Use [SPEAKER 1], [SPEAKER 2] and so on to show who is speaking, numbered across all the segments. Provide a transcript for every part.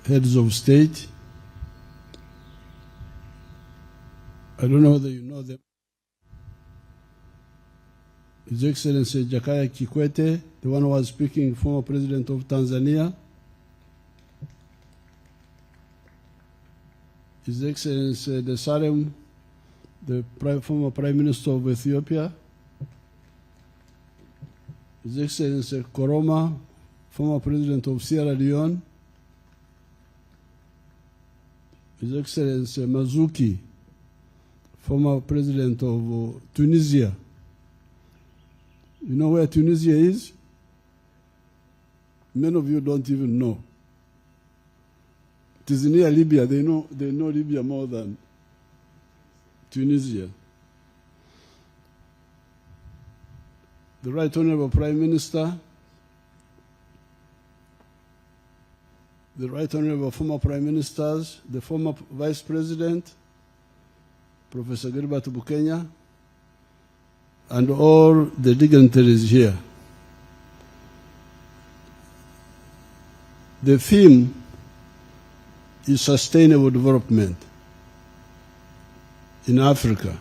[SPEAKER 1] heads of state. I don't know whether you know them. His Excellency Jakaya Kikwete, the one who was speaking, former President of Tanzania. His Excellency Desalegn, the former Prime Minister of Ethiopia. His Excellency Koroma, former President of Sierra Leone. His Excellency Mazuki, former President of Tunisia. You know where Tunisia is? Many of you don't even know. It is near Libya. They know Libya more than Tunisia. The Right Honorable Prime Minister, the Right Honorable former Prime Ministers, the former Vice President, Professor Gilbert Bukenya, and all the dignitaries here. The theme is sustainable development in Africa.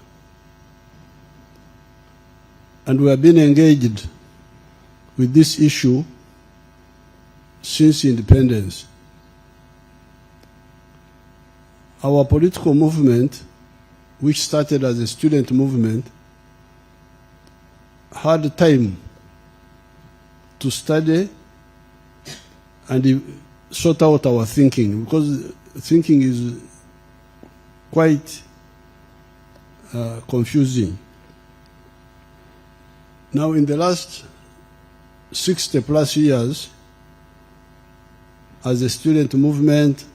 [SPEAKER 1] And we have been engaged with this issue since independence. Our political movement, which started as a student movement, had time to study and sort out our thinking, because thinking is quite confusing. Now, in the last 60 plus years, as a student movement,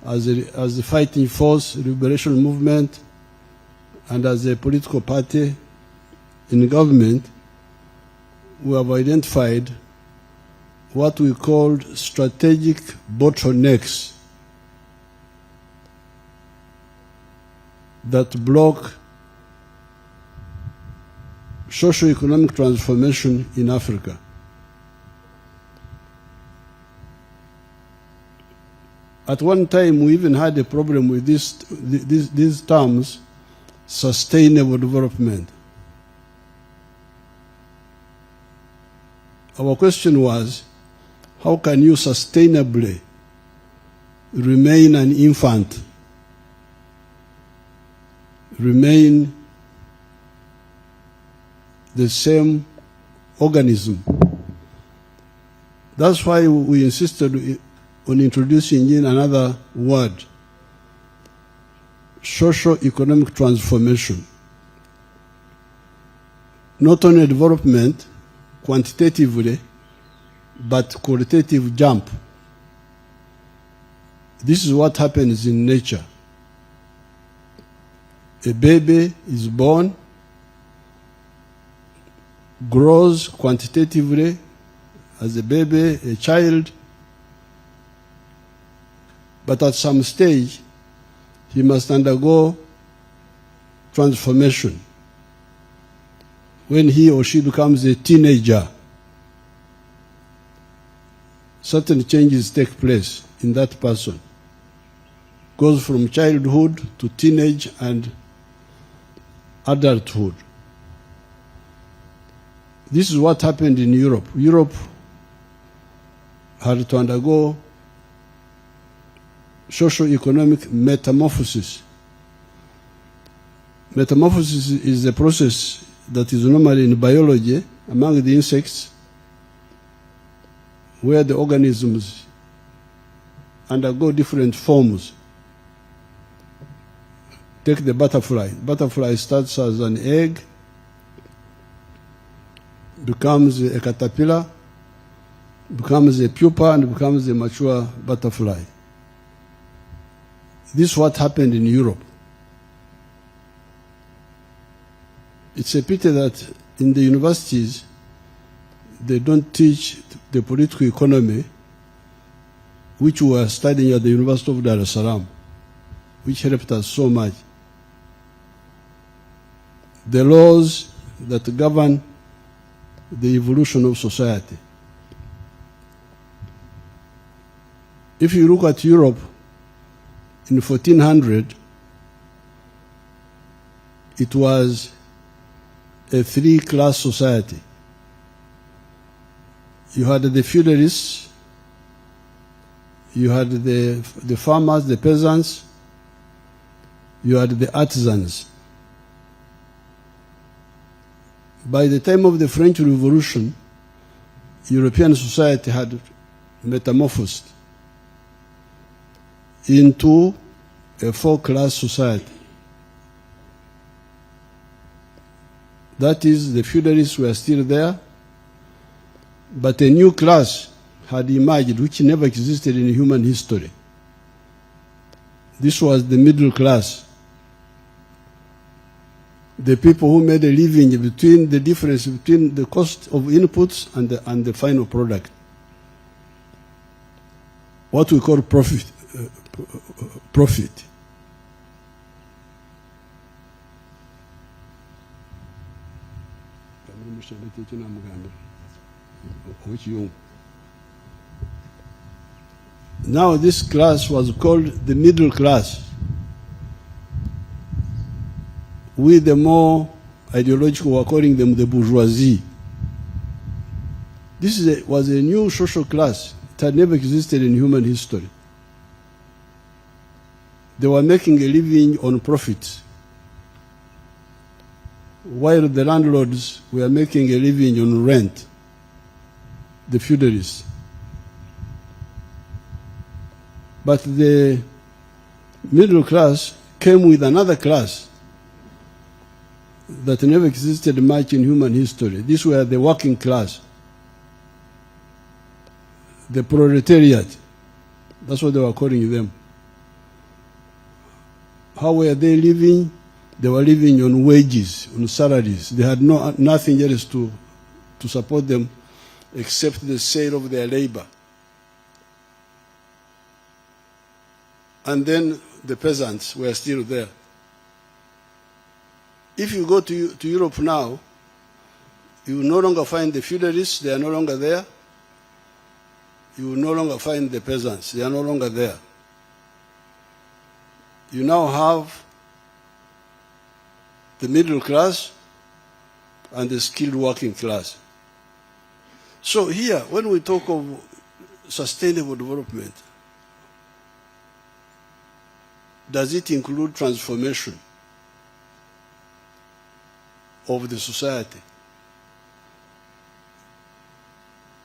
[SPEAKER 1] as a fighting force, liberation movement, and as a political party in government, we have identified what we called strategic bottlenecks that block socio-economic transformation in Africa. At one time, we even had a problem with these terms, sustainable development. Our question was, how can you sustainably remain an infant, remain the same organism? That's why we insisted on introducing in another word, socio-economic transformation. Not only development quantitatively, but qualitative jump. This is what happens in nature. A baby is born, grows quantitatively as a baby, a child, but at some stage, he must undergo transformation. When he or she becomes a teenager, certain changes take place in that person. Goes from childhood to teenage and adulthood. This is what happened in Europe. Europe had to undergo socio-economic metamorphosis. Metamorphosis is a process that is normally in biology among the insects, where the organisms undergo different forms. Take the butterfly. Butterfly starts as an egg, becomes a caterpillar, becomes a pupa, and becomes a mature butterfly. This is what happened in Europe. It's a pity that in the universities, they don't teach the political economy, which we are studying at the University of Dar es Salaam, which helped us so much. The laws that govern the evolution of society. If you look at Europe in 1400, it was a three-class society. You had the feudalists, you had the farmers, the peasants, you had the artisans. By the time of the French Revolution, European society had metamorphosed into a four-class society. That is, the feudalists were still there, but a new class had emerged which never existed in human history. This was the middle class. The people who made a living between the difference between the cost of inputs and the final product. What we call profit. Now this class was called the middle class. We, the more ideological, were calling them the bourgeoisie. This was a new social class. It had never existed in human history. They were making a living on profits, while the landlords were making a living on rent, the feudalists. But the middle class came with another class that never existed much in human history. These were the working class, the proletariat. That's what they were calling them. How were they living? They were living on wages, on salaries. They had nothing else to support them except the sale of their labor. And then the peasants were still there. If you go to Europe now, you will no longer find the feudalists, they are no longer there. You will no longer find the peasants, they are no longer there. You now have the middle class and the skilled working class. So here, when we talk of sustainable development, does it include transformation of the society?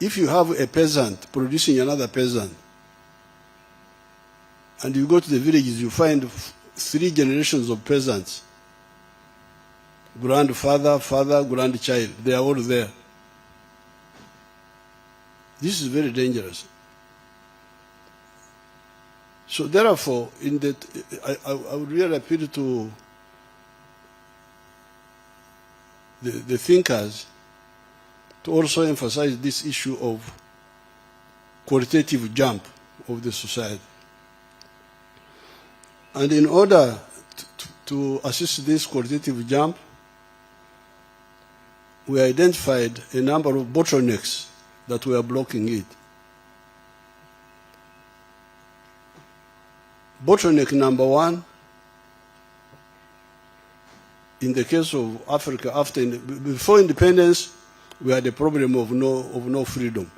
[SPEAKER 1] If you have a peasant producing another peasant, and you go to the villages, you find 3 generations of peasants, grandfather, father, grandchild, they are all there. This is very dangerous. So therefore, I would really appeal to the thinkers to also emphasize this issue of qualitative jump of the society. And in order to assist this qualitative jump, we identified a number of bottlenecks that were blocking it. Bottleneck number 1, in the case of Africa, before independence, we had a problem of no freedom,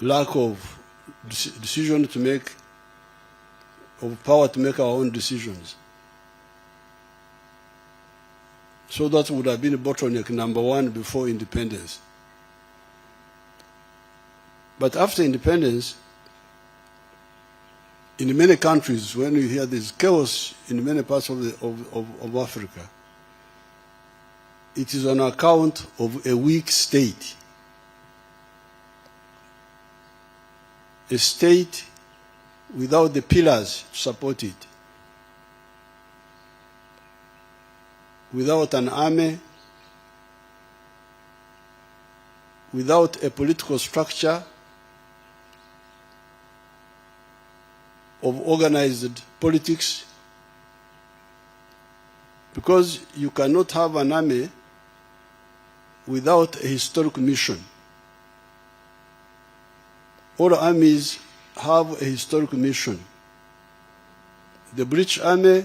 [SPEAKER 1] lack of decision to make, of power to make our own decisions. So that would have been bottleneck number 1 before independence. But after independence, in many countries, when you hear this chaos in many parts of Africa, it is on account of a weak state. A state without the pillars to support it. Without an army, without a political structure of organized politics, because you cannot have an army without a historic mission all armies have a historical mission. The British Army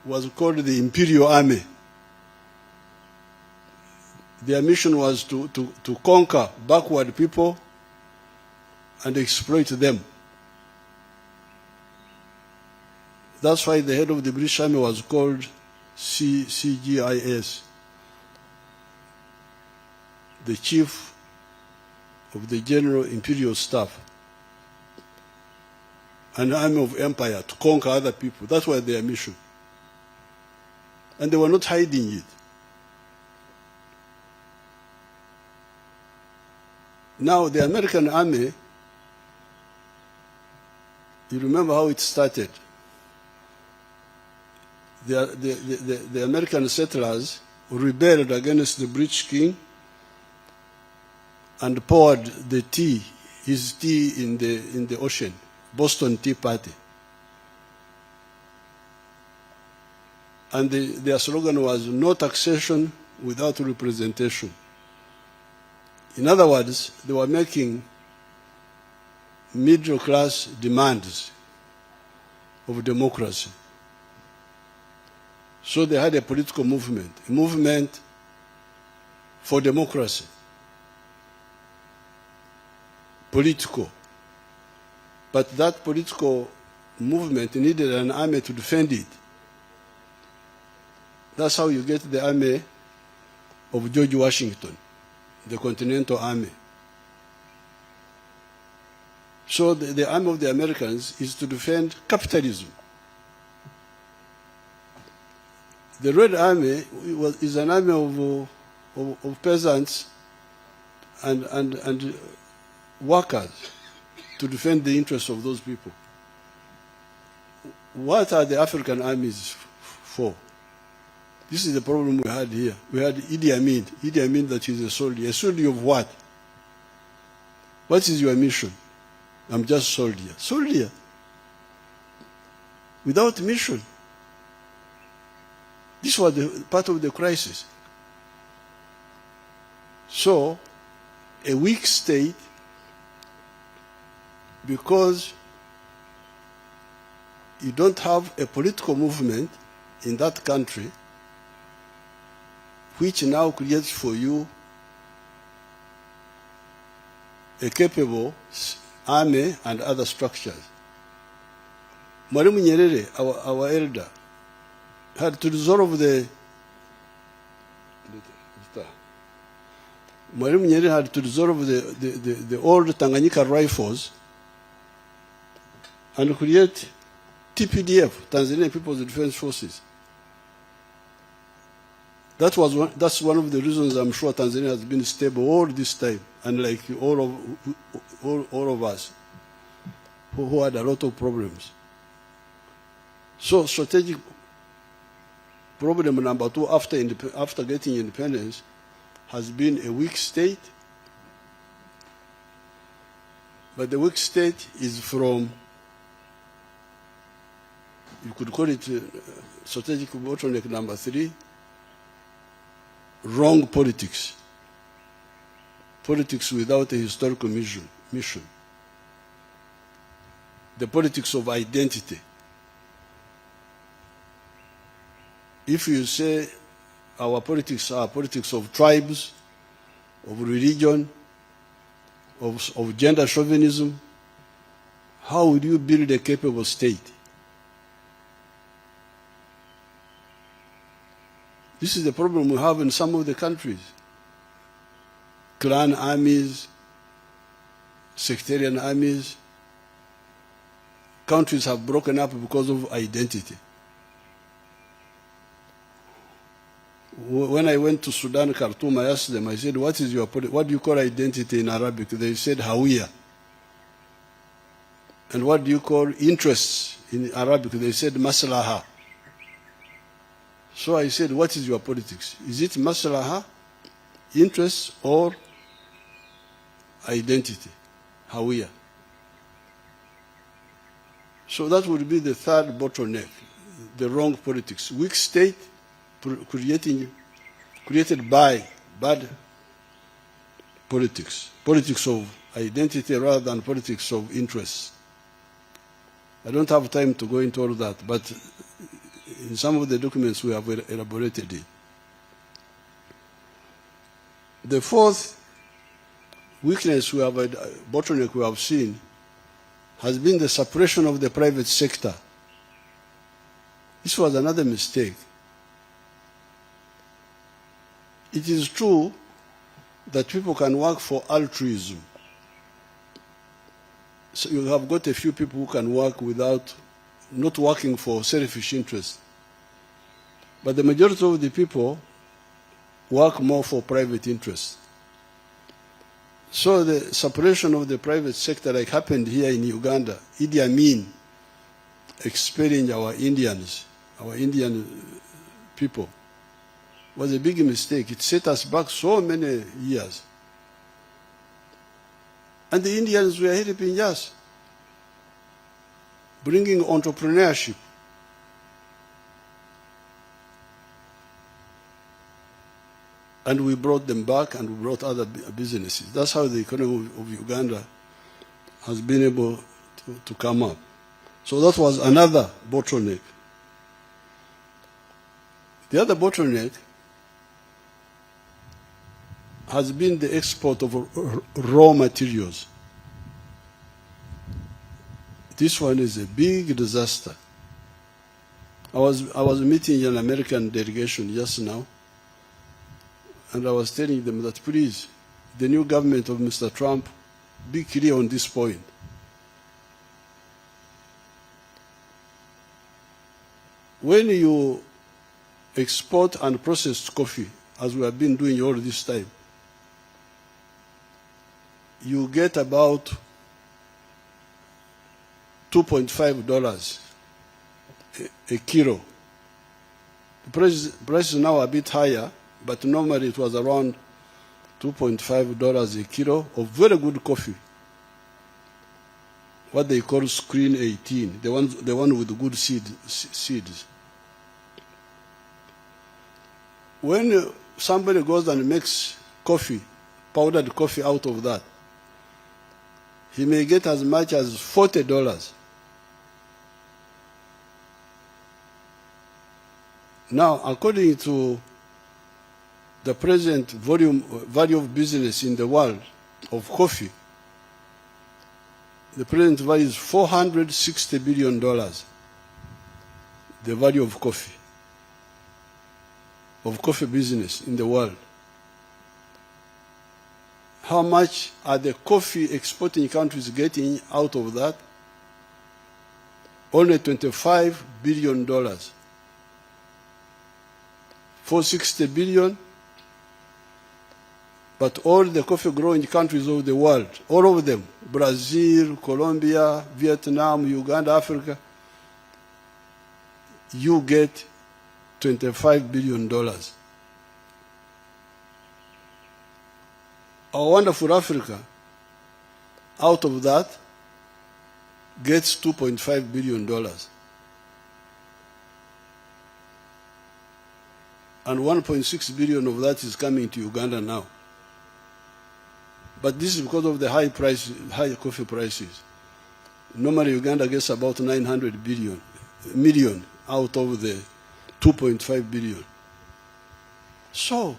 [SPEAKER 1] was called the Imperial Army. Their mission was to conquer backward people and exploit them. That's why the head of the British Army was called CGIS, the Chief of the General Imperial Staff, an army of empire to conquer other people. That was their mission. And they were not hiding it. Now, the American army, you remember how it started. The American settlers rebelled against the British king and poured his tea in the ocean, Boston Tea Party. And their slogan was, no taxation without representation. In other words, they were making middle-class demands of democracy. So they had a political movement, a movement for democracy, political. But that political movement needed an army to defend it. That's how you get the army of George Washington, the Continental Army. So the army of the Americans is to defend capitalism. The Red Army is an army of peasants and workers to defend the interests of those people. What are the African armies for? This is the problem we had here. We had Idi Amin. Idi Amin, that is a soldier. A soldier of what? What is your mission? I'm just soldier. Soldier. Without mission. This was part of the crisis. So, a weak state, because you don't have a political movement in that country, which now creates for you a capable army and other structures. Mwalimu Nyerere, our elder, had to resolve the old Tanganyika rifles and create TPDF, Tanzanian People's Defense Forces. That's one of the reasons I'm sure Tanzania has been stable all this time, unlike all of us who had a lot of problems. So strategic problem number two after getting independence has been a weak state, but the weak state is from, you could call it strategic bottleneck number three, wrong politics. Politics without a historical mission. The politics of identity. If you say our politics are politics of tribes, of religion, of gender chauvinism, how would you build a capable state? This is the problem we have in some of the countries. Clan armies, sectarian armies. Countries have broken up because of identity. When I went to Sudan, Khartoum, I asked them, I said, what do you call identity in Arabic? They said, Hawiya. And what do you call interests in Arabic? They said, Maslaha. So I said, what is your politics? Is it Maslaha, interests, or identity? Hawiya. So that would be the third bottleneck, the wrong politics. Weak state, created by bad politics, politics of identity rather than politics of interest. I don't have time to go into all that, but in some of the documents we have elaborated it. The fourth weakness we have, bottleneck we have seen, has been the suppression of the private sector. This was another mistake. It is true that people can work for altruism. So you have got a few people who can work without, not working for selfish interest. But the majority of the people work more for private interest. So the separation of the private sector, like happened here in Uganda, Idi Amin expelling our Indian people, was a big mistake. It set us back so many years. And the Indians were helping us, bringing entrepreneurship. And we brought them back, and we brought other businesses. That's how the economy of Uganda has been able to come up. So that was another bottleneck. The other bottleneck has been the export of raw materials. This one is a big disaster. I was meeting an American delegation just now, and I was telling them that, please, the new government of Mr. Trump, be clear on this point. When you export and process coffee, as we have been doing all this time, you get about $2.5 a kilo. The price is now a bit higher, but normally it was around $2.5 a kilo of very good coffee, what they call Screen 18, the one with good seeds. When somebody goes and makes coffee, powdered coffee out of that, he may get as much as $40. Now, according to the present value of business in the world of coffee, the present value is $460 billion, the value of coffee business in the world. How much are the coffee exporting countries getting out of that? Only $25 billion. $460 billion, but all the coffee growing countries of the world, all of them, Brazil, Colombia, Vietnam, Uganda, Africa, you get $25 billion. Our wonderful Africa, out of that, gets $2.5 billion. And 1.6 billion of that is coming to Uganda now. But this is because of the high coffee prices. Normally Uganda gets about 900 million out of the 2.5 billion. So,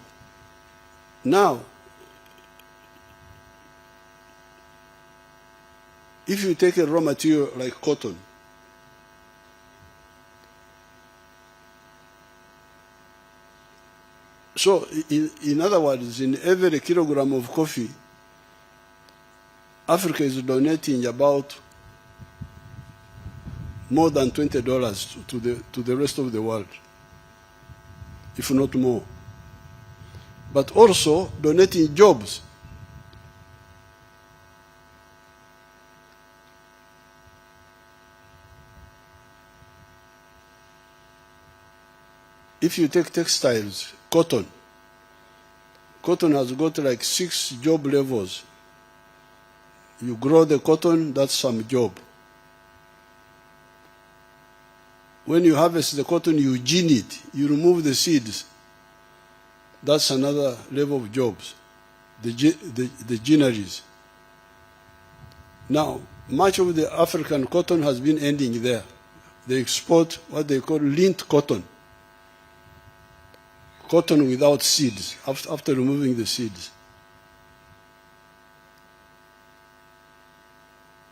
[SPEAKER 1] now, if you take a raw material like cotton, so in other words, in every kilogram of coffee, Africa is donating about more than $20 to the rest of the world, if not more. But also donating jobs. If you take textiles, cotton has got like 6 job levels. You grow the cotton, that's some job. When you harvest the cotton, you gin it, you remove the seeds. That's another level of jobs, the ginneries. Now, much of the African cotton has been ending there. They export what they call lint cotton, cotton without seeds, after removing the seeds.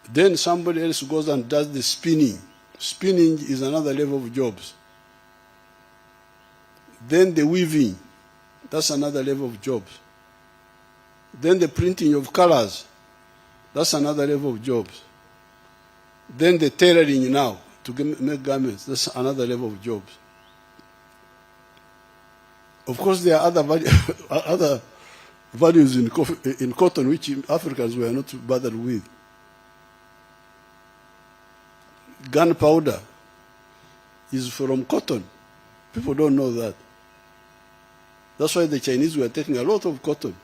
[SPEAKER 1] Then somebody else goes and does the spinning. Spinning is another level of jobs. Then the weaving, that's another level of jobs. Then the printing of colors, that's another level of jobs. Then the tailoring now to make garments, that's another level of jobs. Of course, there are other values in cotton which Africans were not bothered with. Gunpowder is from cotton. People don't know that. That's why the Chinese were taking a lot of cotton.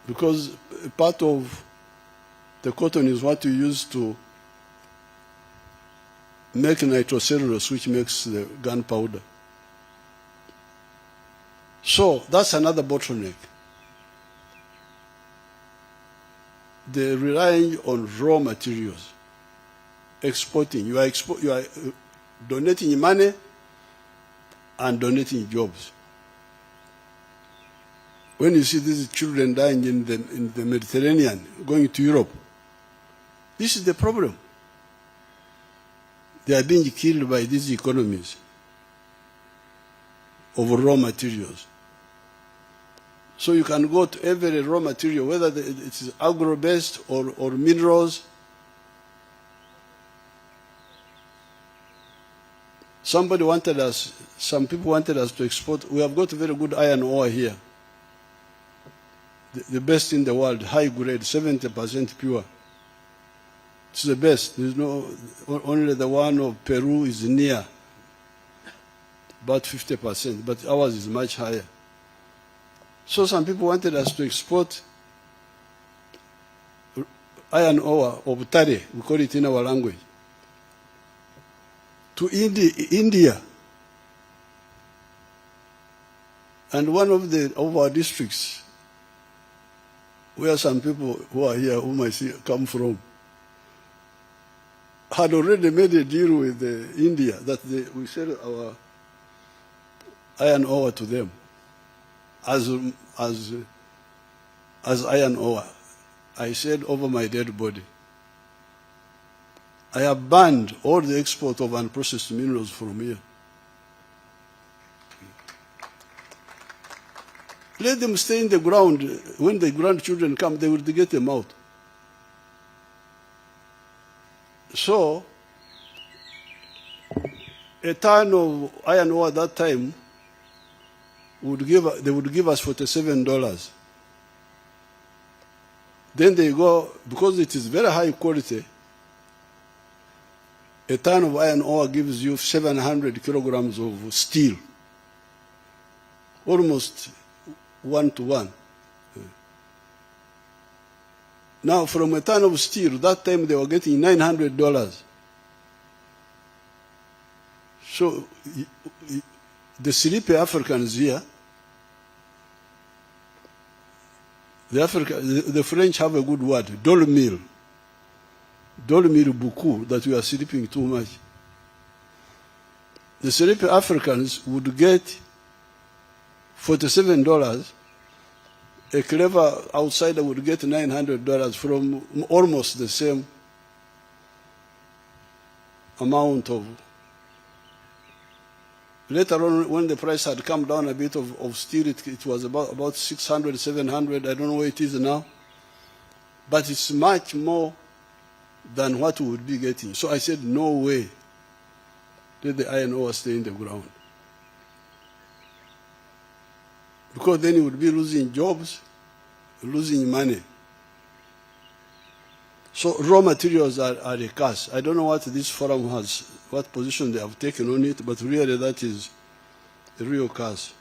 [SPEAKER 1] Because part of the cotton is what you use to make nitrocellulose, which makes the gunpowder. So that's another bottleneck. They're relying on raw materials, exporting. You are donating money and donating jobs. When you see these children dying in the Mediterranean, going to Europe, this is the problem. They are being killed by these economies of raw materials. So you can go to every raw material, whether it is agro-based or minerals. Some people wanted us to export. We have got very good iron ore here. The best in the world, high grade, 70% pure. It's the best. There's only the one of Peru is near, about 50%, but ours is much higher. So some people wanted us to export iron ore, or butare, we call it in our language, to India. And one of our districts, where some people who are here, whom I see come from, had already made a deal with India that we sell our iron ore to them as iron ore. I said over my dead body, I have banned all the export of unprocessed minerals from here. Let them stay in the ground. When the grandchildren come, they will get them out. So, a ton of iron ore at that time they would give us $47. Then they go, because it is very high quality, a ton of iron ore gives you 700 kilograms of steel, almost 1-to-1. Now, from a ton of steel, that time they were getting $900. So, the sleepy Africans here, the French have a good word, dormir beaucoup, that we are sleeping too much. The sleepy Africans would get $47. A clever outsider would get $900 from almost the same amount of. Later on, when the price had come down a bit of steel, it was about 600, 700. I don't know where it is now. But it's much more than what we would be getting. So I said, no way. Let the iron ore stay in the ground. Because then you would be losing jobs, losing money. So raw materials are a curse. I don't know what this forum has, what position they have taken on it, but really that is a real curse.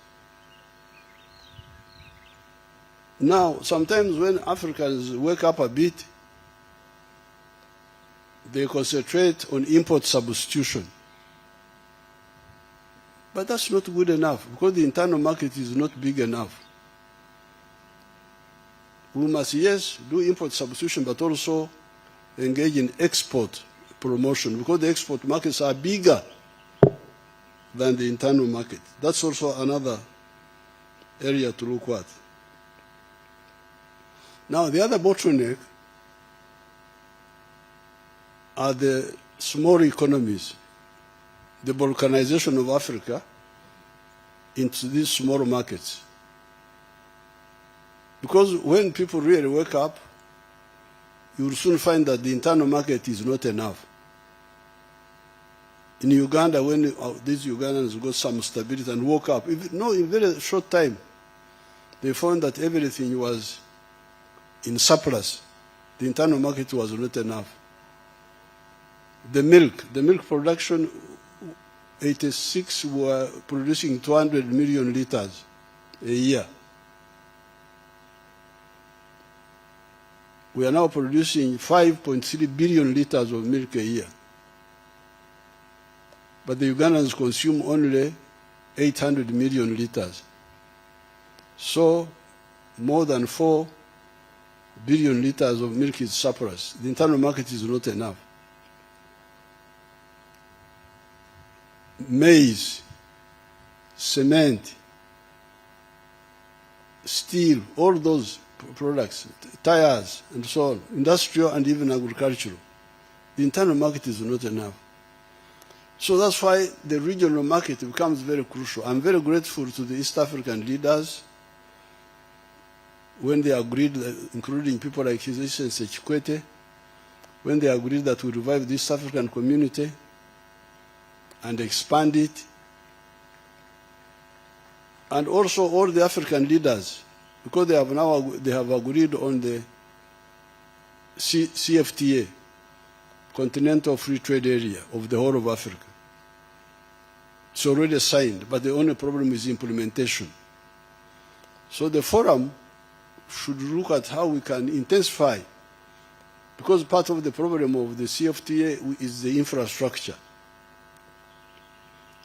[SPEAKER 1] Now, sometimes when Africans wake up a bit, they concentrate on import substitution. But that's not good enough, because the internal market is not big enough. we must, yes, do import substitution, but also engage in export promotion, because the export markets are bigger than the internal market. That's also another area to look at. Now, the other bottleneck are the small economies, the balkanization of Africa into these small markets. Because when people really wake up, you will soon find that the internal market is not enough. In Uganda, when these Ugandans got some stability and woke up, in very short time, they found that everything was in surplus. The internal market was not enough. The milk production, 86 were producing 200 million liters a year. We are now producing 5.3 billion liters of milk a year. But the Ugandans consume only 800 million liters. So more than 4 billion liters of milk is surplus. The internal market is not enough. Maize, cement, steel, all those products, tires and so on, industrial and even agricultural. The internal market is not enough. So that's why the regional market becomes very crucial. I'm very grateful to the East African leaders when they agreed, including people like His Excellency Kikwete, when they agreed that we revive the East African community and expand it. And also all the African leaders, because they have agreed on the CFTA, Continental Free Trade Area of the whole of Africa. It's already signed, but the only problem is implementation. So the forum should look at how we can intensify, because part of the problem of the CFTA is the infrastructure.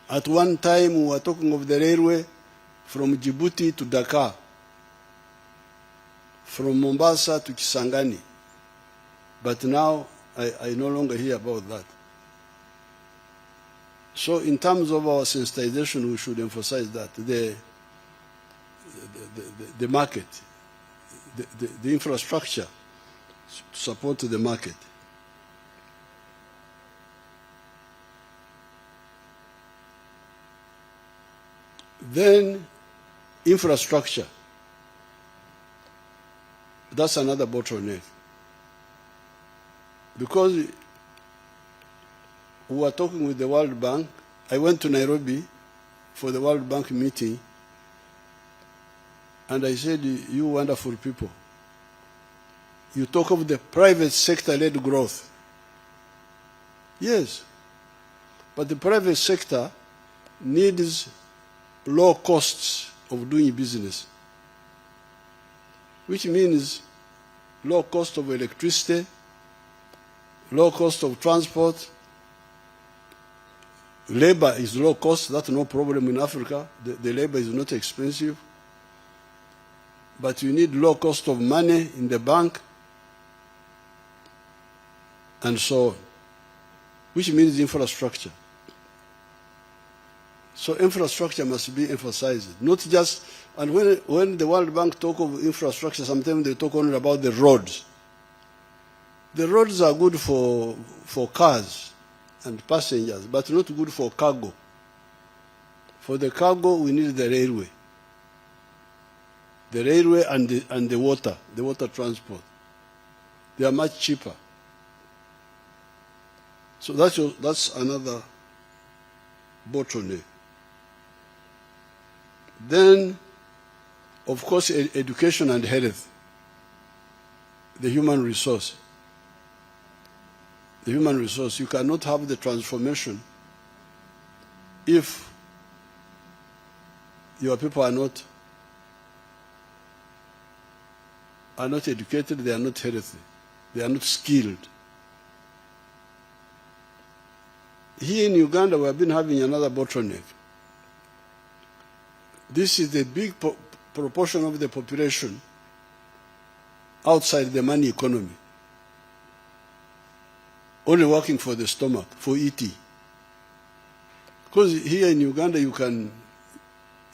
[SPEAKER 1] At one time, we were talking of the railway from Djibouti to Dakar, from Mombasa to Kisangani. But now, I no longer hear about that. So in terms of our sensitization, we should emphasize that the market, the infrastructure support the market. Then infrastructure. That's another bottleneck. Because we were talking with the World Bank. I went to Nairobi for the World Bank meeting, and I said, you wonderful people, you talk of the private sector-led growth. Yes, but the private sector needs low costs of doing business, which means low cost of electricity, low cost of transport. Labor is low cost, that's no problem in Africa. The labor is not expensive. But you need low cost of money in the bank, and so on, which means infrastructure. So infrastructure must be emphasized, not just, and when the World Bank talk of infrastructure, sometimes they talk only about the roads. The roads are good for cars and passengers, but not good for cargo. For the cargo, we need the railway. The railway and the water transport. They are much cheaper. So that's another bottleneck. Then, of course, education and health, the human resource. The human resource, you cannot have the transformation if your people are not educated, they are not healthy, they are not skilled. Here in Uganda, we have been having another bottleneck. This is the big proportion of the population outside the money economy, only working for the stomach, for eating. Because here in Uganda, you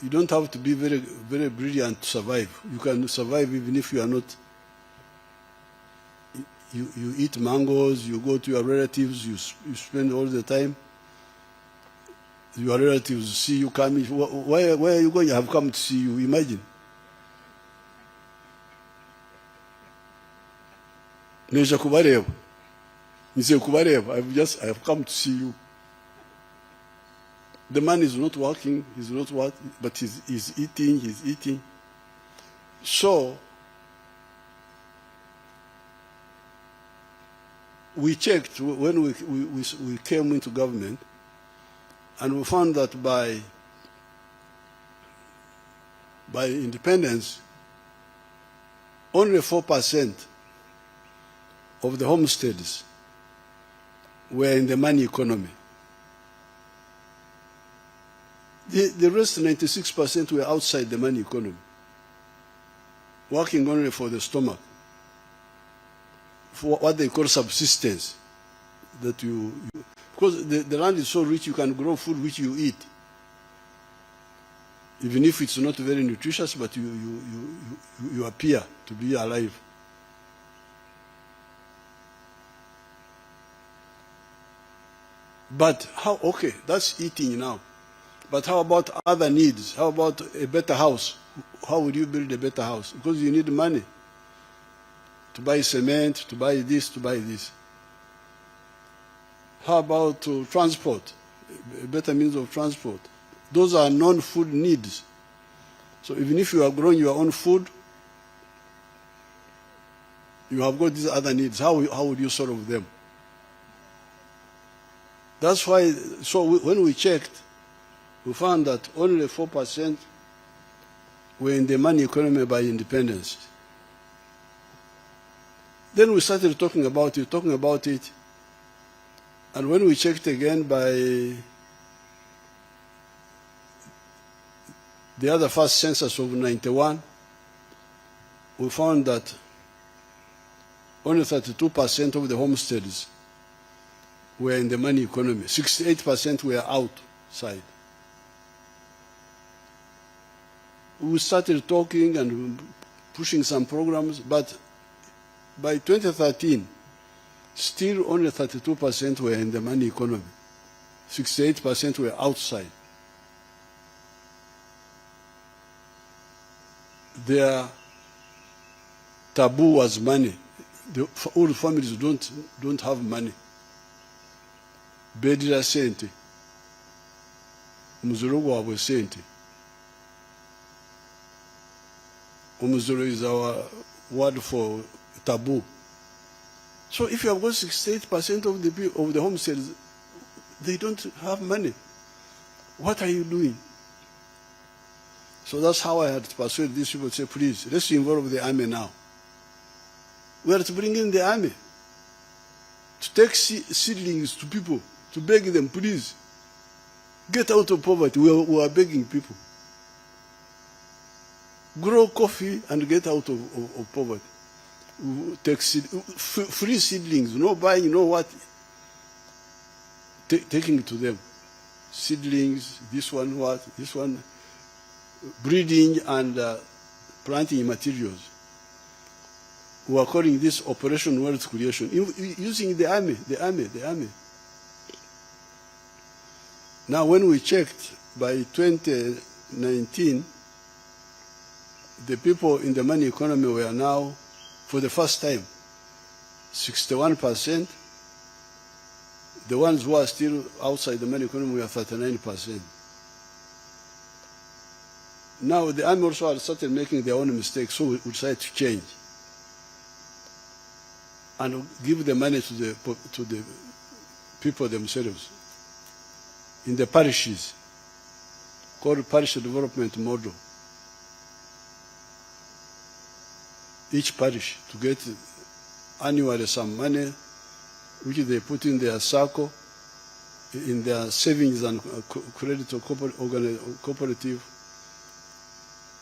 [SPEAKER 1] don't have to be very, very brilliant to survive. You can survive even if you are not. You eat mangoes, you go to your relatives, you spend all the time. Your relatives see you coming. Where are you going? I have come to see you. Imagine. Neja kubareba. Nise kubareba. I have come to see you. The man is not working, he's not what, but he's eating. So, we checked when we came into government, and we found that by independence, only 4% of the homesteads were in the money economy. The rest, 96%, were outside the money economy, working only for the stomach, for what they call subsistence. That because the land is so rich, you can grow food which you eat, even if it's not very nutritious, but you appear to be alive. But how? Okay, that's eating now. But how about other needs? How about a better house? How would you build a better house? Because you need money to buy cement, to buy this, to buy this. How about transport? A better means of transport. Those are non-food needs. So even if you are growing your own food, you have got these other needs. How would you solve them? That's why, so when we checked, we found that only 4% were in the money economy by independence. Then we started talking about it, and when we checked again by the other first census of 91, we found that only 32% of the homesteads were in the money economy. 68% were outside. We started talking and pushing some programs, but by 2013, still only 32% were in the money economy. 68% were outside. Their taboo was money. All families don't have money. Bedira sente. Umuzuru wabwe sente. Umuzuru is our word for taboo. So if you have got 68% of the homesteads, they don't have money. What are you doing? So that's how I had to persuade these people to say, please, let's involve the army now. We are to bring in the army to take seedlings to people, to beg them, please, get out of poverty. We are begging people. Grow coffee and get out of poverty. Take free seedlings, no buying, no what. Taking to them. Seedlings, this one what, this one, breeding and planting materials. We are calling this Operation Wealth Creation, using the army. Now when we checked by 2019, the people in the money economy were now, for the first time, 61%. The ones who are still outside the money economy were 39%. Now the army also had started making their own mistakes, so we decided to change and give the money to the people themselves in the parishes, called parish development model. Each parish to get annually some money, which they put in their circle, in their savings and credit or cooperative,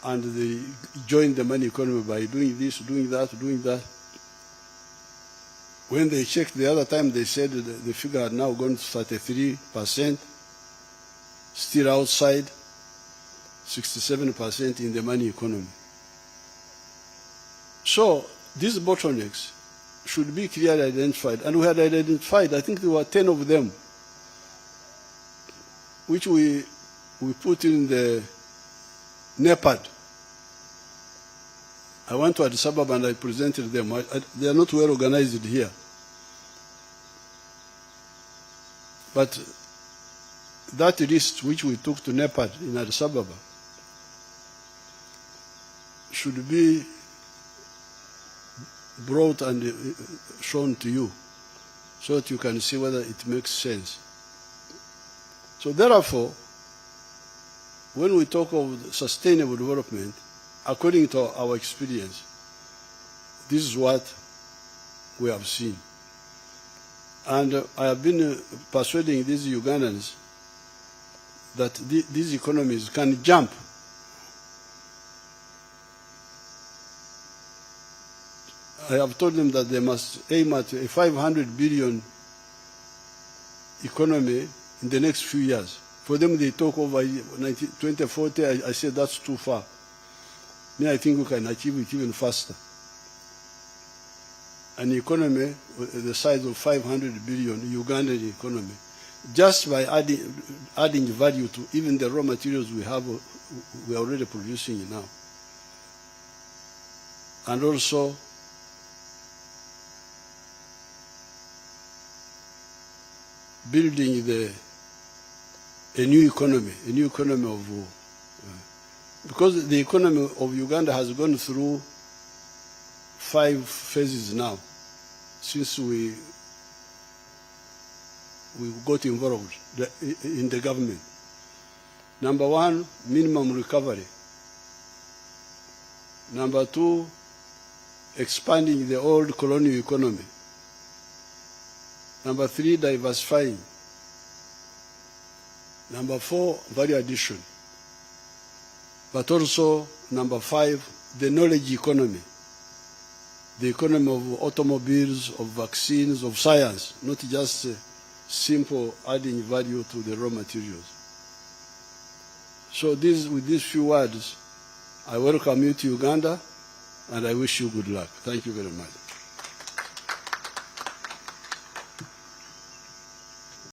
[SPEAKER 1] and they joined the money economy by doing this, doing that, doing that. When they checked the other time, they said the figure had now gone to 33%, still outside 67% in the money economy. So these bottlenecks should be clearly identified. And we had identified, I think there were 10 of them, which we put in the NEPAD. I went to Addis Ababa and I presented them. They are not well organized here. But that list which we took to NEPAD in Addis Ababa should be brought and shown to you so that you can see whether it makes sense. So therefore, when we talk of sustainable development, according to our experience, this is what we have seen. And I have been persuading these Ugandans that these economies can jump. I have told them that they must aim at a 500 billion economy in the next few years. For them, they talk over 2040. I said that's too far. Me, I think we can achieve it even faster. An economy the size of 500 billion, Ugandan economy, just by adding value to even the raw materials we have, we are already producing now. And also, building a new economy of, because the economy of Uganda has gone through 5 phases now since we got involved in the government. Number 1, minimum recovery. Number 2, expanding the old colonial economy. Number 3, diversifying. Number 4, value addition. But also, number 5, the knowledge economy. The economy of automobiles, of vaccines, of science, not just simple adding value to the raw materials. So with these few words, I welcome you to Uganda, and I wish you good luck. Thank you very much.